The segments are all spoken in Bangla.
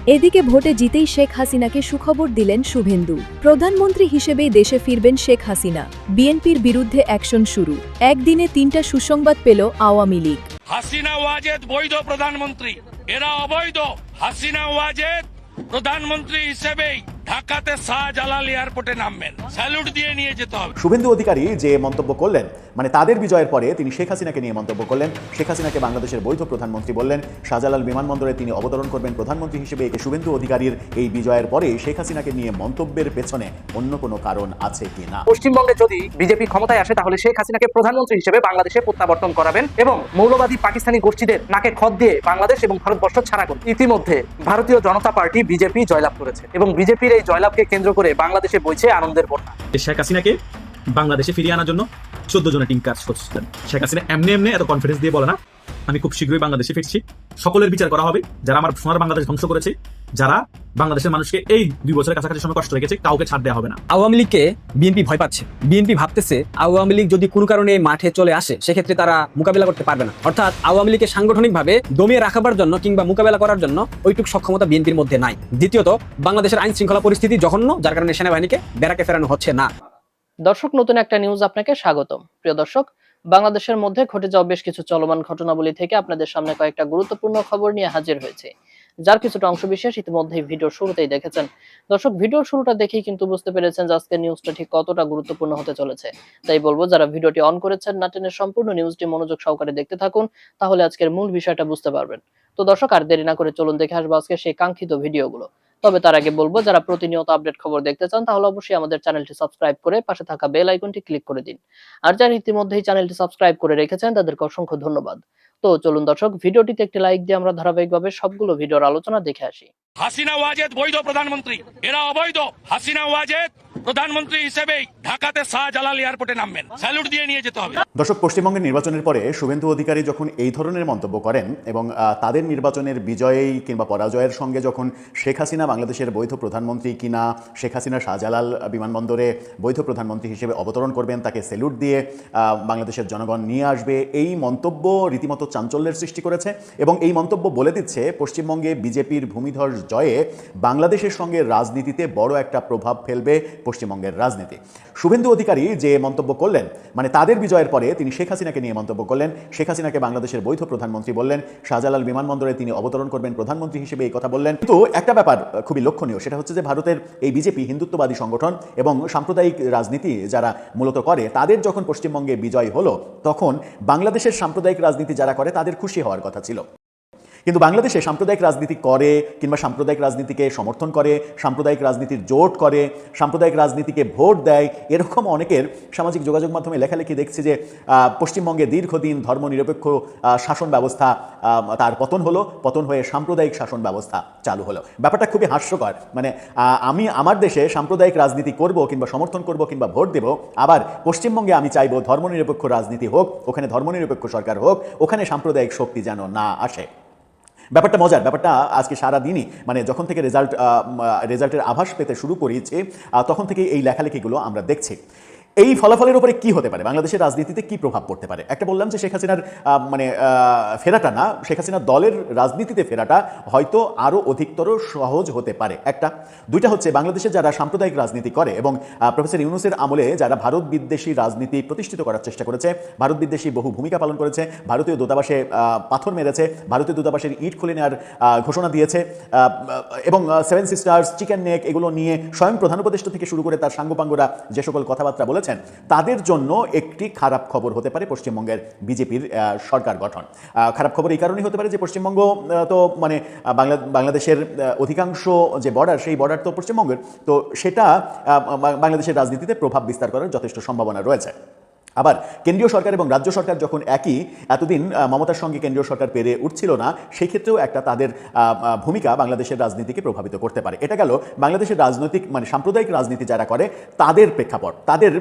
এদিকে ভোটে জিতেই শেখ হাসিনাকে সুখবর দিলেন শুভেন্দু। প্রধানমন্ত্রী হিসেবেই দেশে ফিরবেন শেখ হাসিনা। বিএনপির বিরুদ্ধে অ্যাকশন শুরু। একদিনে 3টা সুসংবাদ পেল আওয়ামী লীগ। হাসিনা ওয়াজেদ বৈধ প্রধানমন্ত্রী, এরা অবৈধ। হাসিনা ওয়াজেদ প্রধানমন্ত্রী হিসেবেই ঢাকাতে শাহজালাল এয়ারপোর্টে নামবেন, স্যালুট দিয়ে নিয়ে যেতে হবে। শুভেন্দু অধিকারী যে মন্তব্য করলেন, মানে তাদের বিজয়ের পরে তিনি শেখ হাসিনাকে নিয়ে মন্তব্য করলেন, শেখ হাসিনাকে বাংলাদেশের বৈধ প্রধানমন্ত্রী বললেন, শাহজালাল বিমানবন্দরে তিনি অবতরণ করবেন প্রধানমন্ত্রী হিসেবে। শুভেন্দু অধিকারীর এই বিজয়ের পরে শেখ হাসিনাকে নিয়ে মন্তব্যের পেছনে অন্য কোনো কারণ আছে কিনা? পশ্চিমবঙ্গে যদি বিজেপি ক্ষমতায় আসে তাহলে শেখ হাসিনাকে প্রধানমন্ত্রী হিসেবে বাংলাদেশে প্রত্যাবর্তন করাবেন এবং মৌলবাদী পাকিস্তানি গোষ্ঠীদের নাকে খত দিয়ে বাংলাদেশ এবং ভারতবর্ষ ছাড়া করবেন। ইতিমধ্যে ভারতীয় জনতা পার্টি বিজেপি জয়লাভ করেছে এবং বিজেপির এই জয়লাভকে কেন্দ্র করে বাংলাদেশে বইছে আনন্দের বন্যা। শেখ হাসিনাকে বাংলাদেশে ফিরিয়ে আনার জন্য 14 জনের টিম কাজ করছেন। শেখ হাসিনা এমনি এত কনফিডেন্স দিয়ে বলে না, আমি খুব শীঘ্রই বাংলাদেশে ফিরছি, সকলের বিচার করা হবে। যারা আমার সোনার বাংলাদেশ ধ্বংস করেছে, যারা বাংলাদেশের মানুষকে এই 2 বছরের কাছাকাছি সময় কষ্ট রেখেছে, কাউকে ছাড় দেওয়া হবে না। আওয়ামী লীগকে বিএনপি ভয় পাচ্ছে। বিএনপি ভাবতেছে আওয়ামী লীগ যদি কোনো কারণে মাঠে চলে আসে সেক্ষেত্রে তারা মোকাবেলা করতে পারবে না। অর্থাৎ আওয়ামী লীগকে সাংগঠনিকভাবে দমিয়ে রাখাবার জন্য কিংবা মোকাবেলা করার জন্য ওইটুক সক্ষমতা বিএনপির মধ্যে নাই। দ্বিতীয়ত, বাংলাদেশের আইন শৃঙ্খলা পরিস্থিতি জঘন্য, যার কারণে সেনাবাহিনীকে ব্যারাকে ফেরানো হচ্ছে না। দর্শক, নতুন একটা নিউজ আপনাকে স্বাগতম। প্রিয় দর্শক, বাংলাদেশের মধ্যে ঘটে যাওয়া বেশ কিছু চলমান ঘটনাবলী থেকে আপনাদের সামনে কয়েকটা গুরুত্বপূর্ণ খবর নিয়ে হাজির হয়েছে, যার কিছুটা অংশবিশেষ ইতিমধ্যেই ভিডিওর শুরুতেই দেখেছেন। দর্শক, ভিডিওর শুরুটা দেখেই কিন্তু বুঝতে পেরেছেন যে আজকের নিউজটা ঠিক কতটা গুরুত্বপূর্ণ হতে চলেছে। তাই বলবো, যারা ভিডিওটি অন করেছেন না টেনে সম্পূর্ণ নিউজটি মনোযোগ সহকারে দেখতে থাকুন, তাহলে আজকের মূল বিষয়টা বুঝতে পারবেন। তো দর্শক, আর দেরি না করে চলুন দেখে আসবো আজকে সেই কাঙ্ক্ষিত ভিডিওগুলো। তবে তার আগে বলবো, যারা প্রতিনিয়ত আপডেট খবর দেখতে চান তাহলে অবশ্যই আমাদের চ্যানেলটি সাবস্ক্রাইব করে পাশে থাকা বেল আইকনটি ক্লিক করে দিন। আর যারা ইতিমধ্যেই চ্যানেলটি সাবস্ক্রাইব করে রেখেছেন তাদেরকে অসংখ্য ধন্যবাদ। তো চলুন দর্শক, ভিডিওটিতে একটি লাইক দিয়ে আমরা ধারাবাহিকভাবে সবগুলো ভিডিওর আলোচনা দেখে আসি। হাসিনা ওয়াজেদ বৈধ প্রধানমন্ত্রী, এরা অবৈধ। হাসিনা ওয়াজেদ প্রধানমন্ত্রী হিসেবেই ঢাকাতে শাহজালাল এয়ারপোর্টে নামবেন, স্যালুট দিয়ে নিয়ে যেতে হবে। দর্শক, পশ্চিমবঙ্গের নির্বাচনের পরে শুভেন্দু অধিকারী যখন এই ধরনের মন্তব্য করেন এবং তাদের নির্বাচনের বিজয়ী কিংবা পরাজয়ের সঙ্গে যখন শেখ হাসিনা বাংলাদেশের বৈধ প্রধানমন্ত্রী কিনা, শেখ হাসিনা শাহজালাল বিমানবন্দরে বৈধ প্রধানমন্ত্রী হিসেবে অবতরণ করবেন, তাকে স্যালুট দিয়ে বাংলাদেশের জনগণ নিয়ে আসবে, এই মন্তব্য রীতিমতো চাঞ্চল্যের সৃষ্টি করেছে এবং এই মন্তব্য বলে দিচ্ছে পশ্চিমবঙ্গে বিজেপির ভূমিধস জয়ে বাংলাদেশের সঙ্গে রাজনীতিতে বড় একটা প্রভাব ফেলবে পশ্চিমবঙ্গের রাজনীতি। শুভেন্দু অধিকারী যে মন্তব্য করলেন, মানে তাদের বিজয়ের পরে তিনি শেখ হাসিনাকে নিয়ে মন্তব্য করলেন, শেখ হাসিনাকে বাংলাদেশের বৈধ প্রধানমন্ত্রী বললেন, শাহজালাল বিমানবন্দরে তিনি অবতরণ করবেন প্রধানমন্ত্রী হিসেবে, এই কথা বললেন। কিন্তু একটা ব্যাপার খুবই লক্ষণীয়, সেটা হচ্ছে যে ভারতের এই বিজেপি হিন্দুত্ববাদী সংগঠন এবং সাম্প্রদায়িক রাজনীতি যারা মূলত করে, তাদের যখন পশ্চিমবঙ্গে বিজয় হলো তখন বাংলাদেশের সাম্প্রদায়িক রাজনীতি যারা করে তাদের খুশি হওয়ার কথা ছিল। কিন্তু বাংলাদেশে সাম্প্রদায়িক রাজনীতি করে কিংবা সাম্প্রদায়িক রাজনীতিকে সমর্থন করে, সাম্প্রদায়িক রাজনীতির জোট করে, সাম্প্রদায়িক রাজনীতিকে ভোট দেয়, এরকম অনেকের সামাজিক যোগাযোগ মাধ্যমে লেখালেখি দেখছি যে পশ্চিমবঙ্গে দীর্ঘদিন ধর্মনিরপেক্ষ শাসন ব্যবস্থা তার পতন হলো, পতন হয়ে সাম্প্রদায়িক শাসন ব্যবস্থা চালু হলো। ব্যাপারটা খুবই হাস্যকর। মানে আমি আমার দেশে সাম্প্রদায়িক রাজনীতি করব কিংবা সমর্থন করব কিংবা ভোট দেব, আবার পশ্চিমবঙ্গে আমি চাইব ধর্মনিরপেক্ষ রাজনীতি হোক, ওখানে ধর্মনিরপেক্ষ সরকার হোক, ওখানে সাম্প্রদায়িক শক্তি যেন না আসে। ব্যাপারটা মজার। ব্যাপারটা আজকে সারা দিনই, মানে যখন থেকে রেজাল্টের আভাস পেতে শুরু করেছে তখন থেকে এই লেখালেখিগুলো আমরা দেখছি। এই ফলাফলের উপরে কি হতে পারে, বাংলাদেশের রাজনীতিতে কি প্রভাব পড়তে পারে? একটা বললাম যে শেখ হাসিনার ফেরাটা না, শেখ হাসিনার দলের রাজনীতিতে ফেরাটা হয়তো আরও অধিকতর সহজ হতে পারে। একটা দুইটা হচ্ছে, বাংলাদেশে যারা সাম্প্রদায়িক রাজনীতি করে এবং প্রফেসর ইউনূসের আমলে যারা ভারত বিদ্বেষী রাজনীতি প্রতিষ্ঠিত করার চেষ্টা করেছে, ভারত বিদ্বেষী বহু ভূমিকা পালন করেছে, ভারতীয় দূতাবাসে পাথর মেরেছে, ভারতীয় দূতাবাসের ইট খুলে নেওয়ার ঘোষণা দিয়েছে এবং 7 সিস্টার্স, চিকেন নেক এগুলো নিয়ে স্বয়ং প্রধান উপদেষ্টা থেকে শুরু করে তার সাঙ্গপাঙ্গরা যে সকল কথাবার্তা বলেছেন, তাদের জন্য একটি খারাপ খবর হতে পারে পশ্চিমবঙ্গের বিজেপির সরকার গঠন। খারাপ খবর এই কারণেই হতে পারে যে পশ্চিমবঙ্গ তো মানে বাংলাদেশের অধিকাংশ যে বর্ডার, সেই বর্ডার তো পশ্চিমবঙ্গের, তো সেটা বাংলাদেশের রাজনীতিতে প্রভাব বিস্তার করার যথেষ্ট সম্ভাবনা রয়েছে। আবার কেন্দ্রীয় সরকার এবং রাজ্য সরকার যখন এতদিন মমতার সঙ্গে কেন্দ্রীয় সরকার পেরে উঠছিল না, সেই ক্ষেত্রেও একটা তাদের ভূমিকা বাংলাদেশের রাজনীতিকে প্রভাবিত করতে পারে। এটা গেল বাংলাদেশের রাজনৈতিক মানে সাম্প্রদায়িক রাজনীতি যারা করে তাদের প্রেক্ষাপট, তাদের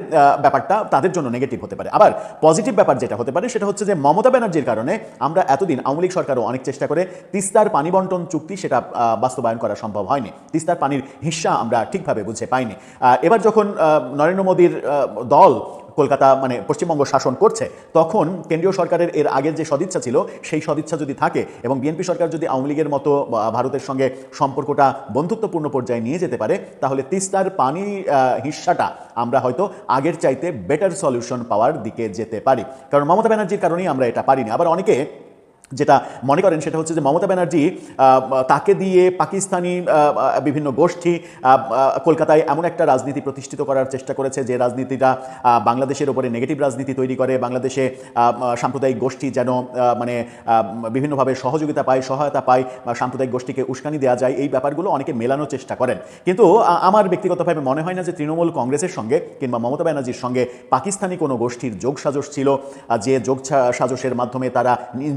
ব্যাপারটা তাদের জন্য নেগেটিভ হতে পারে। আবার পজিটিভ ব্যাপার যেটা হতে পারে সেটা হচ্ছে যে মমতা ব্যানার্জির কারণে আমরা এতদিন আওয়ামী লীগ সরকারও অনেক চেষ্টা করে তিস্তার পানি বন্টন চুক্তি সেটা বাস্তবায়ন করা সম্ভব হয়নি, তিস্তার পানির হিস্সা আমরা ঠিকভাবে বুঝে পাইনি। এবার যখন নরেন্দ্র মোদীর দল কলকাতা মানে পশ্চিমবঙ্গ শাসন করছে, তখন কেন্দ্রীয় সরকারের এর আগের যে সদিচ্ছা ছিল সেই সদিচ্ছা যদি থাকে এবং বিএনপি সরকার যদি আওয়ামী লীগের মতো ভারতের সঙ্গে সম্পর্কটা বন্ধুত্বপূর্ণ পর্যায়ে নিয়ে যেতে পারে, তাহলে তিস্তার পানি হিস্সাটা আমরা হয়তো আগের চাইতে বেটার সলিউশন পাওয়ার দিকে যেতে পারি। কারণ মমতা ব্যানার্জির কারণেই আমরা এটা পারিনি। আবার অনেকে যেটা মনে করেন সেটা হচ্ছে যে মমতা ব্যানার্জি তাকে দিয়ে পাকিস্তানি বিভিন্ন গোষ্ঠী কলকাতায় এমন একটা রাজনীতি প্রতিষ্ঠিত করার চেষ্টা করেছে যে রাজনীতিটা বাংলাদেশের উপরে নেগেটিভ রাজনীতি তৈরি করে, বাংলাদেশে সাম্প্রদায়িক গোষ্ঠী যেন মানে বিভিন্নভাবে সহযোগিতা পায়, সহায়তা পায়, বা সাম্প্রদায়িক গোষ্ঠীকে উস্কানি দেওয়া যায়, এই ব্যাপারগুলো অনেকে মেলানোর চেষ্টা করেন। কিন্তু আমার ব্যক্তিগতভাবে মনে হয় না যে তৃণমূল কংগ্রেসের সঙ্গে কিংবা মমতা ব্যানার্জির সঙ্গে পাকিস্তানি কোনো গোষ্ঠীর যোগসাজশ ছিল, যে যোগসাজশের মাধ্যমে তারা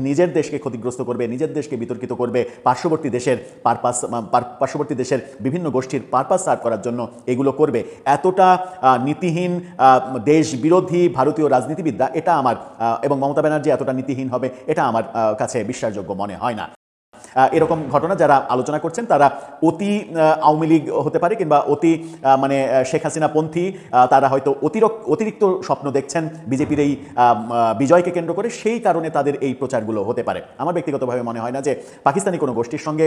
নিজের দেশকে ক্ষতিগ্রস্ত করবে, নিজের দেশকে বিতর্কিত করবে, পার্শ্ববর্তী দেশের বিভিন্ন গোষ্ঠীর পারপাস সার্ভ করার জন্য এগুলো করবে। এতটা নীতিহীন দেশ বিরোধী ভারতীয় রাজনীতিবিদরা, এটা আমার এবং মমতা ব্যানার্জি এতটা নীতিহীন হবে এটা আমার কাছে বিশ্বাসযোগ্য মনে হয় না। এরকম ঘটনা যারা আলোচনা করছেন তারা অতি আওয়ামী লীগ হতে পারে কিংবা অতি মানে শেখ হাসিনা পন্থী, তারা হয়তো অতিরিক্ত স্বপ্ন দেখছেন বিজেপির এই বিজয়কে কেন্দ্র করে, সেই কারণে তাদের এই প্রচারগুলো হতে পারে। আমার ব্যক্তিগতভাবে মনে হয় না যে পাকিস্তানি কোনো গোষ্ঠীর সঙ্গে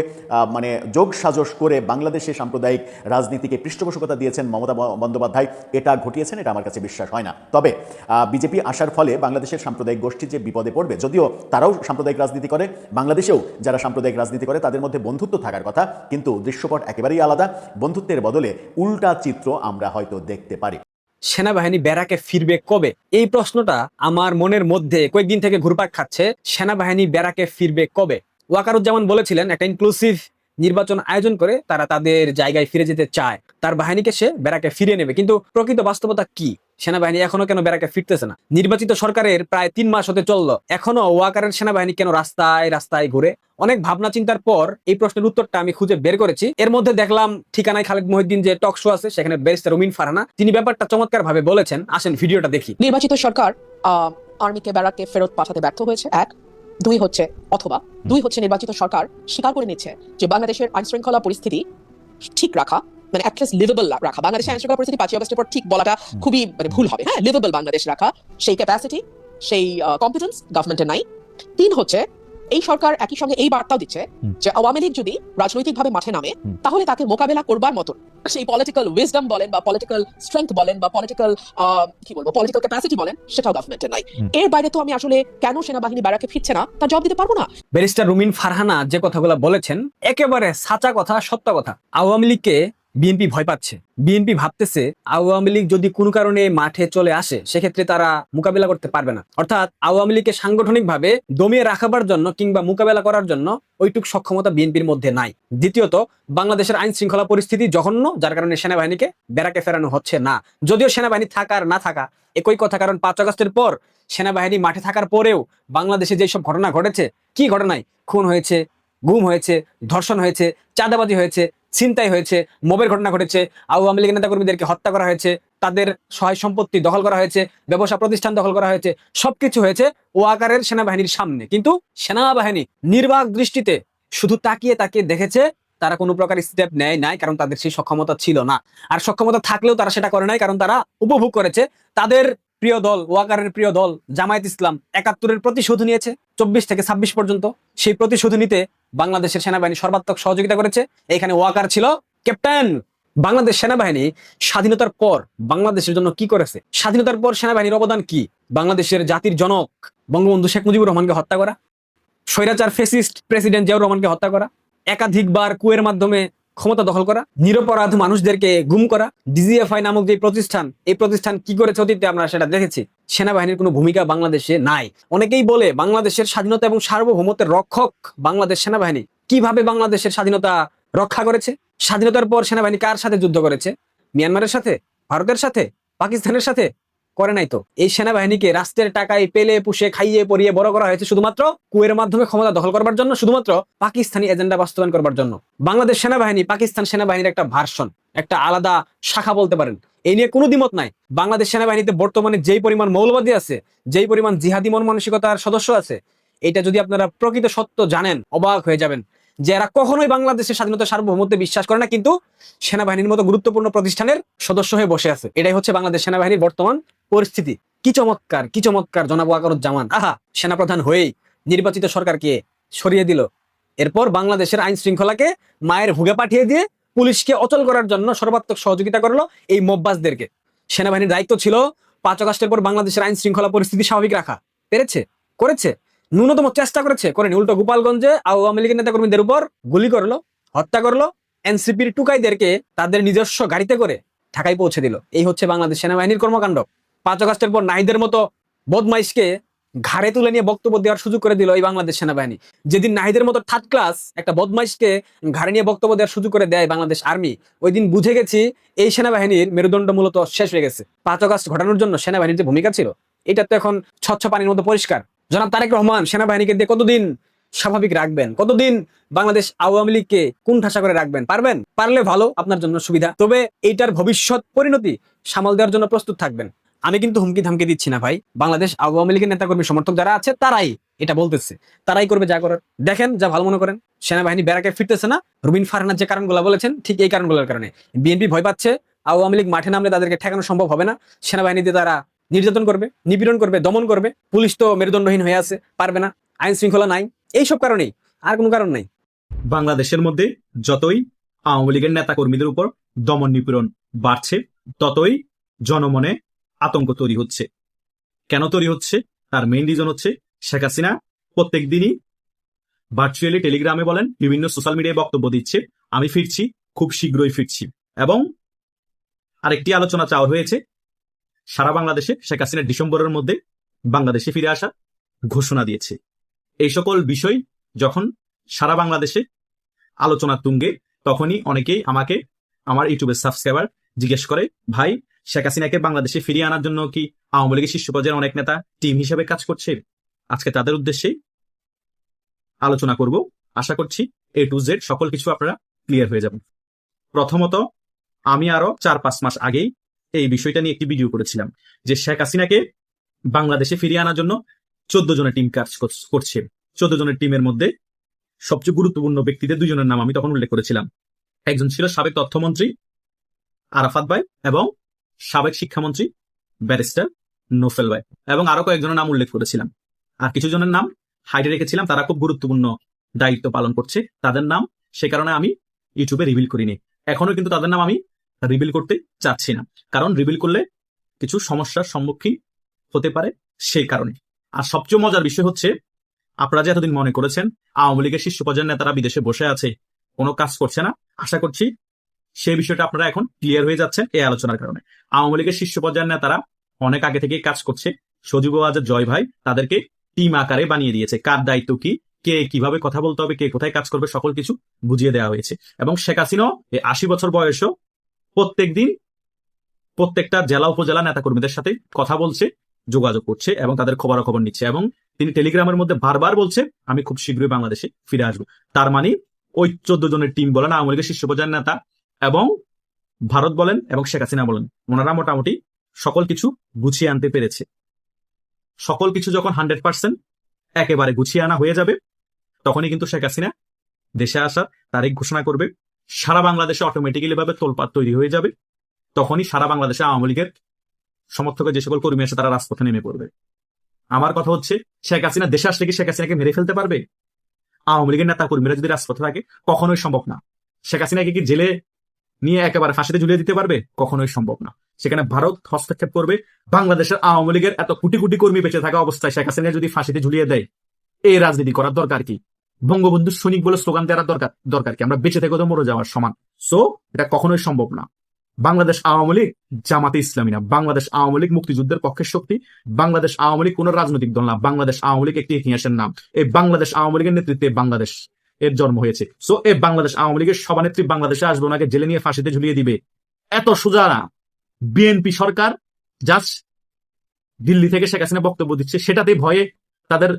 মানে যোগ সাজশ করে বাংলাদেশে সাম্প্রদায়িক রাজনীতিকে পৃষ্ঠপোষকতা দিয়েছেন মমতা বন্দ্যোপাধ্যায়, এটা ঘটিয়েছেন, এটা আমার কাছে বিশ্বাস হয় না। তবে বিজেপি আসার ফলে বাংলাদেশের সাম্প্রদায়িক গোষ্ঠী যে বিপদে পড়বে, যদিও তারাও সাম্প্রদায়িক রাজনীতি করে, বাংলাদেশেও যারা সাম্প্রদায়িক রাজনীতি করে তাদের মধ্যে বন্ধুত্ব থাকার কথা, কিন্তু দৃশ্যপট একেবারেই আলাদা। বন্ধুত্বের বদলে উল্টা চিত্র আমরা হয়তো দেখতে পারি। সেনাবাহিনী ব্যারাকে ফিরবে কবে? এই প্রশ্নটা আমার মনের মধ্যে কয়েকদিন থেকে ঘুরপাক খাচ্ছে। সেনাবাহিনী ব্যারাকে ফিরবে কবে? ওয়াকারুজ্জামান বলেছিলেন একটা ইনক্লুসিভ নির্বাচন আয়োজন করে তারা তাদের জায়গায় ফিরে যেতে চায়, তার বাহিনীকে সে ব্যারাকে ফিরিয়ে নেবে। কিন্তু প্রকৃত বাস্তবতা কি? সেনাবাহিনী এখনো কেন ব্যারাকে ফিরতেছে না? নির্বাচিত সরকারের প্রায় 3 মাস হতে চললো, এখনো ওয়াকারের সেনাবাহিনী কেন রাস্তায় রাস্তায় ঘুরে? অনেক ভাবনা চিন্তার পর এই প্রশ্নের উত্তরটা আমি খুঁজে বের করেছি। এর মধ্যে দেখলাম ঠিকানায় খালেদ মহিউদ্দিন যে টক শো আছে, সেখানে ব্যারিস্টার রুমিন ফারহানা তিনি ব্যাপারটা চমৎকার ভাবে বলেছেন। আসেন ভিডিওটা দেখি। নির্বাচিত সরকার আর্মিকে ব্যারাকে ফেরত পাঠাতে ব্যর্থ হয়েছে, 1। 2 হচ্ছে নির্বাচিত সরকার স্বীকার করে নিচ্ছে যে বাংলাদেশের আইনশৃঙ্খলা পরিস্থিতি ঠিক রাখা, মানে অ্যাটলিস্ট লিভেবল রাখা, বাংলাদেশের আইনশৃঙ্খলা পরিস্থিতি 5 আগস্টের পর ঠিক বলাটা খুবই মানে ভুল হবে, হ্যাঁ, লিভেবল বাংলাদেশ রাখা, সেই ক্যাপাসিটি, সেই কম্পিটেন্স গভর্নমেন্টের নাই। 3 হচ্ছে এই সরকার একই সঙ্গে এই বার্তাও দিচ্ছে যে আওয়ামী লীগ যদি রাজনৈতিকভাবে মাঠে নামে তাহলে তাকে মোকাবেলা করবার মতো সেই পলিটিক্যাল উইজডম বলেন বা পলিটিক্যাল স্ট্রেংথ বলেন বা পলিটিক্যাল পলিটিক্যাল ক্যাপাসিটি বলেন, সেটাও গভর্নমেন্টের নাই। এর বাইরে তো আমি আসলে কেন সেনাবাহিনী ব্যারাকে ফিরছে না তার জবাব দিতে পারবো না। ব্যারিস্টার রুমিন ফারহানা যে কথাগুলো বলেছেন একেবারে সাচা কথা, সত্য কথা। আওয়ামী লীগকে বিএনপি ভয় পাচ্ছে। বিএনপি ভাবতেছে আওয়ামী লীগ যদি কোনো কারণে মাঠে চলে আসে সেক্ষেত্রে তারা মোকাবেলা করতে পারবে না। অর্থাৎ আওয়ামী লীগকে সাংগঠনিকভাবে দমিয়ে রাখাবার জন্য কিংবা মোকাবেলা করার জন্য ওইটুক সক্ষমতা বিএনপির মধ্যে নাই। দ্বিতীয়ত, বাংলাদেশের আইন শৃঙ্খলা পরিস্থিতি জঘন্য, যার কারণে সেনাবাহিনীকে ব্যারাকে ফেরানো হচ্ছে না। যদিও সেনাবাহিনী থাকার না থাকা একই কথা, কারণ 5 আগস্টের পর সেনাবাহিনী মাঠে থাকার পরেও বাংলাদেশে যেসব ঘটনা ঘটেছে, কি ঘটনায় খুন হয়েছে, গুম হয়েছে, ধর্ষণ হয়েছে, চাঁদাবাজি হয়েছে, ছিনতাই হয়েছে, মবের ঘটনা ঘটেছে, আওয়ামী লীগের নেতাকর্মীদেরকে হত্যা করা হয়েছে, তাদের সহায় সম্পত্তি দখল করা হয়েছে, ব্যবসা প্রতিষ্ঠান দখল করা হয়েছে, সবকিছু হয়েছে ওয়াকারের সেনাবাহিনীর সামনে। কিন্তু সেনাবাহিনী নির্বাক দৃষ্টিতে শুধু তাকিয়ে তাকিয়ে দেখেছে, তারা কোনো প্রকার স্টেপ নেয় নাই, কারণ তাদের সেই সক্ষমতা ছিল না। আর সক্ষমতা থাকলেও তারা সেটা করে নাই, কারণ তারা উপভোগ করেছে তাদের প্রিয় দল, ওয়াকারের প্রিয় দল জামায়াত ইসলাম 71-এর প্রতিশোধ নিয়েছে 24 থেকে 26 পর্যন্ত। সেই প্রতিশোধ নিতে বাংলাদেশের সেনাবাহিনী সর্বাত্মক সহযোগিতা করেছে। এখানে ওয়াকার ছিল ক্যাপ্টেন। বাংলাদেশ সেনাবাহিনী স্বাধীনতার পর বাংলাদেশের জন্য কি করেছে? স্বাধীনতার পর সেনাবাহিনীর অবদান কি? বাংলাদেশের জাতির জনক বঙ্গবন্ধু শেখ মুজিবুর রহমানকে হত্যা করা, স্বৈরাচার ফ্যাসিস্ট প্রেসিডেন্ট জিয়াউর রহমানকে হত্যা করা, একাধিকবার কুয়ের মাধ্যমে ক্ষমতা দখল করা, নিরপরাধ মানুষদেরকে গুম করা, ডিজিএফআই নামক যে প্রতিষ্ঠান, এই প্রতিষ্ঠান কি করেছে অতীতে আমরা সেটা দেখেছি। সেনাবাহিনীর কোনো ভূমিকা বাংলাদেশে নাই। অনেকেই বলে বাংলাদেশের স্বাধীনতা এবং সার্বভৌমত্বের রক্ষক বাংলাদেশ সেনাবাহিনী। কিভাবে বাংলাদেশের স্বাধীনতা রক্ষা করেছে? স্বাধীনতার পর সেনাবাহিনী কার সাথে যুদ্ধ করেছে? মিয়ানমারের সাথে, ভারতের সাথে, পাকিস্তানের সাথে? করে নাই তো। এই সেনাবাহিনীকে রাষ্ট্রের টাকায় পেলে পুষে খাইয়ে পরিয়ে বড় করা হয়েছে শুধুমাত্র কুয়ের মাধ্যমে ক্ষমতা দখল করবার জন্য, শুধুমাত্র পাকিস্তানি এজেন্ডা বাস্তবায়ন করবার জন্য। বাংলাদেশ সেনাবাহিনী পাকিস্তান সেনাবাহিনীর একটা ভার্সন, একটা আলাদা শাখা বলতে পারেন। এই নিয়ে কোনো দ্বিমত নাই। বাংলাদেশ সেনাবাহিনীতে বর্তমানে যেই পরিমাণ মৌলবাদী আছে, যেই পরিমাণ জিহাদি মন মানসিকতার সদস্য আছে, এটা যদি আপনারা প্রকৃত সত্য জানেন অবাক হয়ে যাবেন যে এরা কখনোই বাংলাদেশের স্বাধীনতা সার্বভৌমত্বে বিশ্বাস করে না, কিন্তু সেনাবাহিনীর মতো গুরুত্বপূর্ণ প্রতিষ্ঠানের সদস্য হয়ে বসে আছে। এটাই হচ্ছে বাংলাদেশ সেনাবাহিনীর বর্তমান পরিস্থিতি। কি চমৎকার, কি চমৎকার জনাব ওয়াকারুজ্জামান, আহা, সেনাপ্রধান হয়েই নির্বাচিত সরকারকে সরিয়ে দিল। এরপর বাংলাদেশের আইন শৃঙ্খলাকে মায়ের ভুগে পাঠিয়ে দিয়ে পুলিশকে অচল করার জন্য সর্বাত্মক সহযোগিতা করলো এই মব্বাসদেরকে। সেনাবাহিনীর দায়িত্ব ছিল 5 আগস্টের পর বাংলাদেশের আইন শৃঙ্খলা পরিস্থিতি স্বাভাবিক রাখা। পেরেছে? করেছে? ন্যূনতম চেষ্টা করেছে? করেনি। উল্টো গোপালগঞ্জে আওয়ামী লীগের নেতাকর্মীদের উপর গুলি করলো, হত্যা করলো, এনসিপির টুকাইদেরকে তাদের নিজস্ব গাড়িতে করে ঢাকায় পৌঁছে দিল। এই হচ্ছে বাংলাদেশ সেনাবাহিনীর কর্মকাণ্ড। 5 আগস্টের পর নাহিদের মতো বদমাইশকে ঘাড়ে তুলে নিয়ে বক্তব্য দেওয়ার সুযোগ করে দিল এই বাংলাদেশ সেনাবাহিনী। যেদিন নাহিদের মতো থার্ড ক্লাস একটা বদমাইশকে ঘাড়ে নিয়ে বক্তব্য দেওয়ার সুযোগ করে দেয় বাংলাদেশ আর্মি, ওই দিন বুঝে গেছি এই সেনাবাহিনীর মেরুদণ্ড মূলত শেষ হয়ে গেছে। 5 আগস্ট ঘটানোর জন্য সেনাবাহিনীর যে ভূমিকা ছিল, এটা তো এখন স্বচ্ছ পানির মতো পরিষ্কার। জনাব তারেক রহমান সেনাবাহিনীকে দিয়ে কতদিন স্বাভাবিক রাখবেন? কতদিন বাংলাদেশ আওয়ামী লীগকে কোণঠাসা করে রাখবেন? পারবেন? পারলে ভালো, আপনার জন্য সুবিধা। তবে এইটার ভবিষ্যৎ পরিণতি সামাল দেওয়ার জন্য প্রস্তুত থাকবেন। আমি কিন্তু হুমকি ধামকি দিচ্ছি না ভাই। বাংলাদেশ আওয়ামী লীগের নেতাকর্মী সমর্থক যারা আছে তারাই এটা বলতেছে, তারাই করবে যা করার। দেখেন, যা ভালো মনে করেন। সেনাবাহিনী ব্যারাকে ফিরতেছে না, রুবিন ফারহানার যে কারণগুলো বলেছেন ঠিক এই কারণগুলোর কারণে। বিএনপি ভয় পাচ্ছে আওয়ামী লীগ মাঠে নামলে তাদেরকে ঠেকানো সম্ভব হবে না। সেনাবাহিনীতে তারা নির্যাতন করবে, নিপীড়ন করবে, দমন করবে। পুলিশ তো মেরুদণ্ডহীন হয়ে আছে, পারবে না। আইন শৃঙ্খলা নাই, এইসব কারণেই, আর কোনো কারণ নাই। বাংলাদেশের মধ্যে যতই আওয়ামী লীগের নেতা কর্মীদের উপর দমন নিপীড়ন বাড়ছে, ততই জনমনে আতঙ্ক তৈরি হচ্ছে। কেন তৈরি হচ্ছে? তার মেইন রিজন হচ্ছে শেখ হাসিনা প্রত্যেক দিনই ভার্চুয়ালি টেলিগ্রামে বলেন, বিভিন্ন সোশ্যাল মিডিয়ায় বক্তব্য দিচ্ছে, আমি ফিরছি, খুব শীঘ্রই ফিরছি। এবং আরেকটি আলোচনা চাওয়া হয়েছে, সারা বাংলাদেশে শেখ হাসিনা ডিসেম্বরের মধ্যে বাংলাদেশে ফিরে আসা ঘোষণা দিয়েছে। এই সকল বিষয় যখন সারা বাংলাদেশে আলোচনা তুঙ্গে, তখনই অনেকেই আমাকে, আমার ইউটিউবের সাবস্ক্রাইবার জিজ্ঞেস করে, ভাই শেখ হাসিনাকে বাংলাদেশে ফিরিয়ে আনার জন্য কি আওয়ামী লীগের শীর্ষ পর্যায়ের অনেক নেতা টিম হিসেবে কাজ করছে? আজকে তাদের উদ্দেশ্যেই আলোচনা করব। আশা করছি A to Z সকল কিছু আপনারা ক্লিয়ার হয়ে যাবেন। প্রথমত, আমি আরো 4-5 মাস আগেই এই বিষয়টা নিয়ে একটি ভিডিও করেছিলাম যে শেখ হাসিনাকে বাংলাদেশে ফিরিয়ে আনার জন্য 14 জনের টিম কাজ করছে। 14 জনের টিমের মধ্যে সবচেয়ে গুরুত্বপূর্ণ ব্যক্তিদের 2 জনের নাম আমি তখন উল্লেখ করেছিলাম। একজন ছিল সাবেক তথ্যমন্ত্রী আরাফাত ভাই এবং সাবেক শিক্ষামন্ত্রী ব্যারিস্টার নোফেল ভাই, এবং আরো কয়েকজনের নাম উল্লেখ করেছিলাম। আর কিছু জনের নাম হাইডে রেখেছিলাম, তারা খুব গুরুত্বপূর্ণ দায়িত্ব পালন করছে। তাদের নাম সে কারণে আমি ইউটিউবে রিভিল করিনি। এখনো কিন্তু তাদের নাম আমি রিভিল করতে চাচ্ছি না, কারণ রিভিল করলে কিছু সমস্যার সম্মুখীন হতে পারে সেই কারণে। আর সবচেয়ে মজার বিষয় হচ্ছে, আপনারা যে এতদিন মনে করেছেন আওয়ামী লীগের শীর্ষ পর্যায়ের নেতারা বিদেশে বসে আছে, কোনো কাজ করছে না, আশা করছি সেই বিষয়টা আপনারা এখন ক্লিয়ার হয়ে যাচ্ছেন এই আলোচনার কারণে। আওয়ামী লীগের শীর্ষ পর্যায়ের নেতারা অনেক আগে থেকেই কাজ করছে। সজীব ওয়াজেদ জয় ভাই তাদেরকে টিম আকারে বানিয়ে দিয়েছে, কার দায়িত্ব কি, কে কিভাবে কথা বলতে হবে, কে কোথায় কাজ করবে, সকল কিছু বুঝিয়ে দেওয়া হয়েছে। এবং শেখ হাসিনাও এই 80 বছর বয়সেও প্রত্যেক দিন প্রত্যেকটা জেলা উপজেলা নেতাকর্মীদের সাথে কথা বলছে, যোগাযোগ করছে এবং তাদের খবরাখবর নিচ্ছে। এবং তিনি টেলিগ্রামের মধ্যে বারবার বলছে, আমি খুব শীঘ্রই বাংলাদেশে ফিরে আসবো। তার মানে ওই 14 জনের টিম বলেন, আওয়ামী লীগের শীর্ষ পর্যায়ের নেতা এবং ভারত বলেন এবং শেখ হাসিনা বলেন, ওনারা মোটামুটি সকল কিছু গুছিয়ে আনতে পেরেছে। সকল কিছু যখন 100% একেবারে গুছিয়ে আনা হয়ে যাবে, তখনই কিন্তু শেখ হাসিনা দেশে আসার তারিখ ঘোষণা করবে। সারা বাংলাদেশে অটোমেটিক্যালি ভাবে তোলপাড় তৈরি হয়ে যাবে। তখনই সারা বাংলাদেশে আওয়ামী লীগের সমর্থকের যে সকল কর্মী আছে তারা রাজপথে নেমে পড়বে। আমার কথা হচ্ছে, শেখ হাসিনা দেশে আসলে কি শেখ হাসিনাকে মেরে ফেলতে পারবে? আওয়ামী লীগের নেতা কর্মীরা যদি রাজপথে থাকে, কখনোই সম্ভব না। শেখ হাসিনাকে কি জেলে নিয়ে একেবারে ফাঁসিতে ঝুলিয়ে দিতে পারবে? কখনোই সম্ভব না। সেখানে ভারত হস্তক্ষেপ করবে। বাংলাদেশের আওয়ামী লীগের এত কোটি কোটি কর্মী বেঁচে থাকা অবস্থায় শেখ হাসিনা যদি ফাঁসিতে ঝুলিয়ে দেয়, এই রাজনীতি করার দরকার কি? বঙ্গবন্ধু সৈনিক বলে স্লোগান দেওয়ার দরকার কি? আমরা বেঁচে থেকে তো মরে যাওয়ার সমান। সো এটা কখনোই সম্ভব না। বাংলাদেশ আওয়ামী লীগ জামাতে ইসলামী না, বাংলাদেশ আওয়ামী লীগ মুক্তিযুদ্ধের পক্ষের শক্তি। বাংলাদেশ আওয়ামী লীগ কোন রাজনৈতিক দল না, বাংলাদেশ আওয়ামী লীগ একটি ইতিহাসের নাম। এই বাংলাদেশ আওয়ামী লীগের নেতৃত্বে বাংলাদেশ এর জন্ম হয়েছে। সো এই বাংলাদেশ আওয়ামী লীগের সভানেত্রী বাংলাদেশে আসবে, ওনাকে জেলে নিয়ে ফাঁসিতে ঝুলিয়ে দিবে, এত সোজা না। বিএনপি সরকার জাস্ট দিল্লি থেকে শেখ হাসিনা বক্তব্য দিচ্ছে, সেটাতে ভয়ে তাদের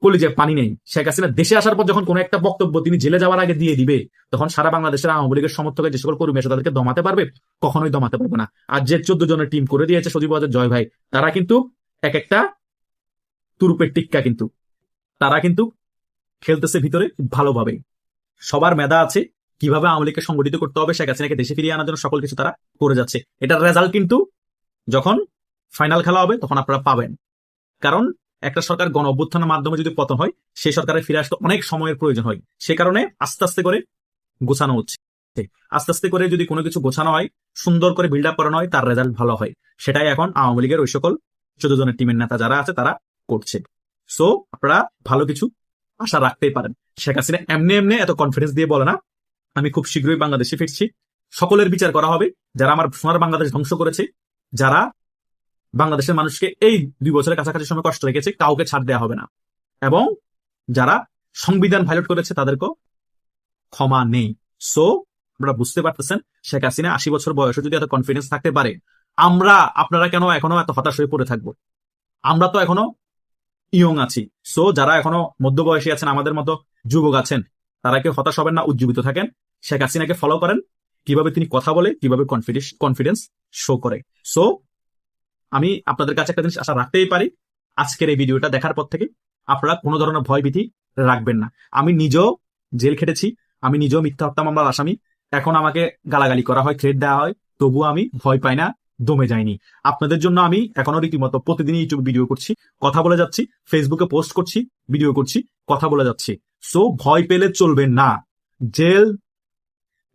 কলিজে পানি নেই। শেখ হাসিনা দেশে আসার পর যখন কোনো একটা বক্তব্য তিনি জেলে যাওয়ার আগে দিয়ে দিবে, তখন সারা বাংলাদেশের আওয়ামী লীগের সমর্থকের যে সকল কর্মী আছে তাদেরকে দমাতে পারবে? কখনোই দমাতে পারবে না। আর যে 14 জনের টিম করে দিয়েছে সজীব ওয়াজেদ জয় ভাই, তারা কিন্তু এক একটা তুরুপের টিক্কা, কিন্তু তারা কিন্তু খেলতেছে ভিতরে ভালোভাবে। সবার মেধা আছে, কিভাবে আওয়ামী লীগকে সংগঠিত করতে হবে, শেখ হাসিনাকে দেশে ফিরিয়ে আনার জন্য সকল কিছু তারা করে যাচ্ছে। এটার রেজাল্ট কিন্তু যখন ফাইনাল খেলা হবে তখন আপনারা পাবেন। কারণ একটা সরকার গণ অভ্যুত্থানের মাধ্যমে যদি পতন হয়, সেই সরকারের ফিরে আসতে অনেক সময়ের প্রয়োজন হয়। সে কারণে আস্তে আস্তে করে গোছানো হচ্ছে। আস্তে আস্তে করে যদি কোনো কিছু গোছানো হয়, সুন্দর করে বিল্ড আপ করানো হয়, তার রেজাল্ট ভালো হয়। সেটাই এখন আওয়ামী লীগের ওই সকল 14 জনের টিমের নেতা যারা আছে তারা করছে। সো আপনারা ভালো কিছু আশা রাখতেই পারেন। শেখ হাসিনা এমনি এমনি এত কনফিডেন্স দিয়ে বলে না আমি খুব শীঘ্রই বাংলাদেশে ফিরছি, সকলের বিচার করা হবে, যারা আমার সোনার বাংলাদেশ ধ্বংস করেছে, যারা বাংলাদেশের মানুষকে এই 2 বছরের কাছাকাছি সময় কষ্ট রেখেছে, কাউকে ছাড় দেওয়া হবে না। এবং যারা সংবিধান ভায়োলেট করেছে তাদেরকেও ক্ষমা নেই। সো আপনারা বুঝতে পারতেছেন শেখ হাসিনা 80 বছর বয়সে যদি এত কনফিডেন্স থাকতে পারে, আপনারা কেন এখনো এত হতাশ হয়ে পড়ে থাকবো? আমরা তো এখনো ইয়ং আছি। সো যারা এখনো মধ্যবয়সী আছেন, আমাদের মতো যুবক আছেন, তারা কেউ হতাশ হবেন না, উজ্জীবিত থাকেন। শেখ হাসিনাকে ফলো করেন, কিভাবে তিনি কথা বলে, কিভাবে কনফিডেন্স শো করে। সো আমি আপনাদের কাছে একটা জিনিস আশা রাখতেই পারি, আজকের এই ভিডিওটা দেখার পর থেকে আপনারা কোনো ধরনের ভয়ভীতি রাখবেন না। আমি নিজেও জেল খেটেছি, আমি নিজেও মিথ্যা হত্যা মামলার আসামি। এখন আমাকে গালাগালি করা হয়, থ্রেট দেওয়া হয়, তবুও আমি ভয় পাই না, দমে যায়নি। আপনাদের জন্য আমি এখনো রীতিমতো প্রতিদিন ইউটিউব ভিডিও করছি, কথা বলে যাচ্ছি, ফেসবুকে পোস্ট করছি, ভিডিও করছি, কথা বলে যাচ্ছি। সো ভয় পেলে চলবে না। জেল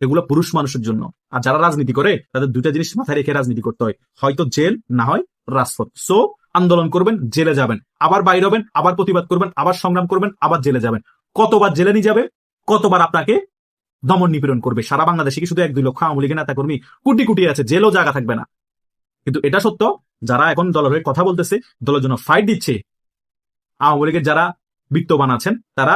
এগুলো পুরুষ মানুষের জন্য, আর যারা রাজনীতি করে তাদের 2টা জিনিস মাথায় রেখে রাজনীতি করতে হয়, হয়তো জেল, না হয় রাজপথ। সো আন্দোলন করবেন, জেলে যাবেন, আবার বাইর হবেন, আবার প্রতিবাদ করবেন, আবার সংগ্রাম করবেন, আবার জেলে যাবেন। কতবার জেলে নিয়ে যাবে, কতবার আপনাকে দমন নিপীড়ন করবে। সারা বাংলাদেশে কি শুধু 1-2 লক্ষ আওয়ামী লীগের নেতা কর্মী কোটি কোটি আছে, জেলও জায়গা থাকবে না। কিন্তু এটা সত্য, যারা এখন দলের হয়ে কথা বলতেছে, দলের জন্য ফাইট দিচ্ছে, আওয়ামী লীগের যারা বিত্তবান আছেন, তারা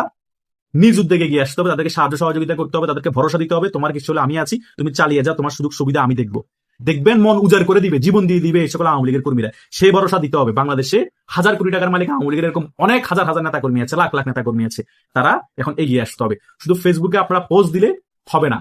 নিজ উদ্যোগে গিয়ে আসতে হবে, তাদেরকে সাহায্য সহযোগিতা করতে হবে, তাদেরকে ভরসা দিতে হবে, তোমার কিছু হলে আমি আছি, তুমি চালিয়ে যাও, তোমার সুযোগ সুবিধা আমি দেখবো। দেখবেন মন উজাড় করে দিবে, জীবন দিয়ে দিবে এই সকল আওয়ামী লীগের কর্মীরা। সেই ভরসা দিতে হবে। বাংলাদেশে 1000 কোটি টাকার মালিক আওয়ামী লীগের এরকম অনেক হাজার হাজার নেতা কর্মী আছে, লাখ লাখ নেতা কর্মী আছে, তারা এখন এগিয়ে আসতে হবে। শুধু ফেসবুকে আপনারা পোস্ট দিলে হবে না,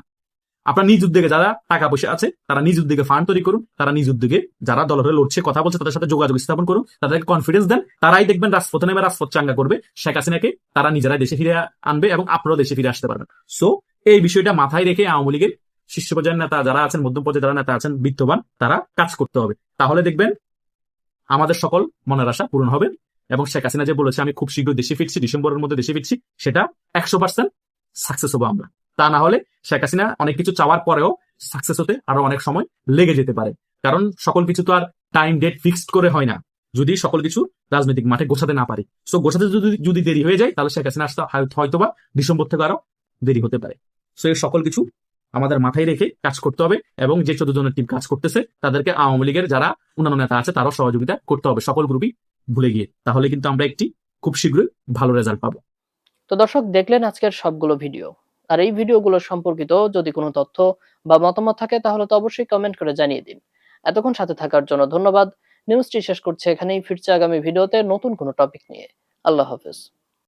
আপনার নিজ উদ্যোগে যারা টাকা পয়সা আছে তারা নিজ উদ্যোগে ফান্ড তৈরি করুন, তারা নিজ উদ্যোগে যারা দলের হয়ে লড়ছে, কথা বলছে, তাদের সাথে যোগাযোগ স্থাপন করুন, তাদেরকে কনফিডেন্স দেন, তারাই দেখবেন রাজপথে নেমে রাজপথ চাঙ্গা করবে। শেখ হাসিনাকে তারা নিজেরাই দেশে ফিরে আনবে এবং আপনারাও দেশে ফিরে আসতে পারবেন। সো এই বিষয়টা মাথায় রেখে আওয়ামী লীগের শীর্ষ পর্যায়ের নেতা যারা আছেন, মধ্যম পর্যায়ে যারা নেতা আছেন, বিত্তবান, তারা কাজ করতে হবে। তাহলে দেখবেন আমাদের সকল মনের আশা পূরণ হবে। এবং শেখ হাসিনা যে বলেছে আমি খুব শীঘ্রই দেশে ফিরছি, ডিসেম্বরের মধ্যে দেশে ফিরছি, সেটা 100% সাকসেস হবো আমরা। তা না হলে শেখ হাসিনা অনেক কিছু চাওয়ার পরেও সাকসেস হতে আরো অনেক সময় লেগে যেতে পারে। কারণ সকল কিছু তো আর টাইম ডেট ফিক্সড করে হয় না, যদি সকল কিছু রাজনৈতিক মাঠে গোছাতে না পারি। সো গোছাতে যদি দেরি হয়ে যায়, তাহলে শেখ হাসিনা আসতে হয়তোবা ডিসেম্বর থেকে আরো দেরি হতে পারে। সো এই সকল কিছু আমাদের মাথায় রেখে কাজ করতে হবে। এবং যে 14 জনের টিম কাজ করতেছে, তাদেরকে আওয়ামী লীগের যারা অন্যান্য নেতা আছে তারাও সহযোগিতা করতে হবে, সকল গ্রুপই ভুলে গিয়ে। তাহলে কিন্তু আমরা একটি খুব শীঘ্রই ভালো রেজাল্ট পাবো। তো দর্শক, দেখলেন আজকের সবগুলো ভিডিও। আর এই ভিডিওগুলো সম্পর্কিত যদি কোনো তথ্য বা মতামত থাকে তাহলে তো অবশ্যই কমেন্ট করে জানিয়ে দিন। এতক্ষণ সাথে থাকার জন্য ধন্যবাদ। নিউজটি শেষ করছে এখানেই, ফিরছে আগামী ভিডিওতে নতুন কোনো টপিক নিয়ে। আল্লাহ হাফেজ।